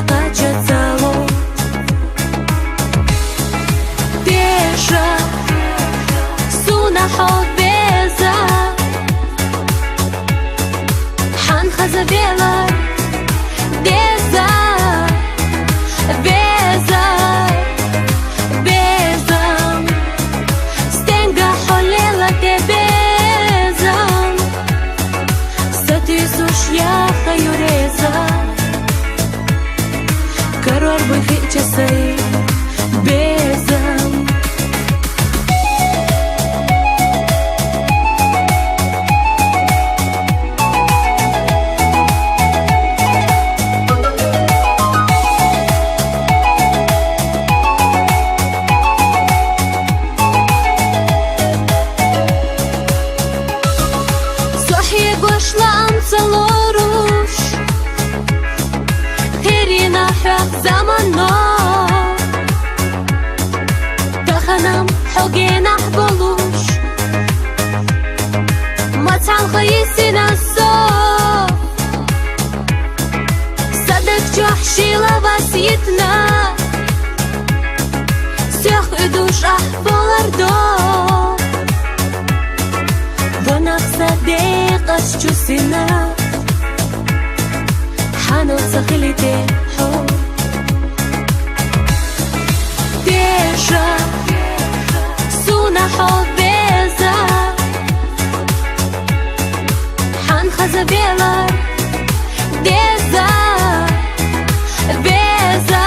قاچەچەڵۆ دێژە سوونە حۆبێزە حان خەزە بێڵەر دێزە بێزە بێزەم ستێنگە حۆلێڵە دێبێزەم سەتی سوشیا خەیورێزە کەرۆر بووی خیچەسەی بێزەم Salorus Herina hak zamanno Tahanam hogena bolush Matal khayisina so Sadak jahshila vasitna Sях idush ahbolardo Vonaq sadiqas chusina حانوت سخيلتي حب ديجا سونا حبيزة حان خزا بيلر ديزا بيزا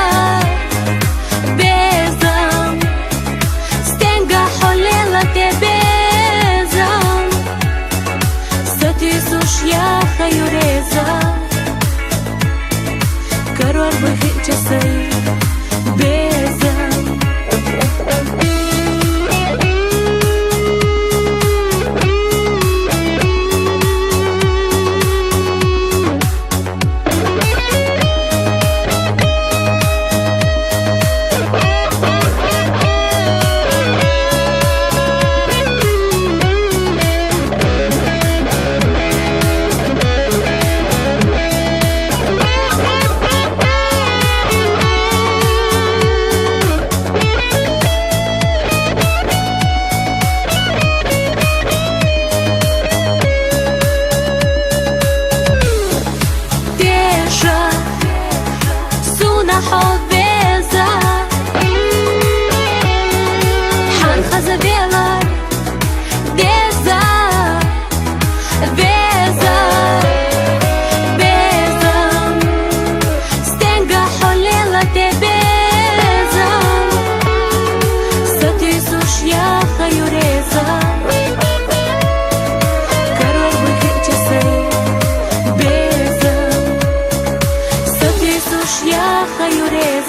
بيزا ستنجا حليلة تبيزا ستي سوشيا خيوريزا Karor bui khicăsăi bezăm حبيزة حان خزا بيلر ديزا بيزا بيزا ستنجا حليلة تبيزا ستي سوشيا خيوريزا كرور بخيچسي بيزا ستي سوشيا خيوريزا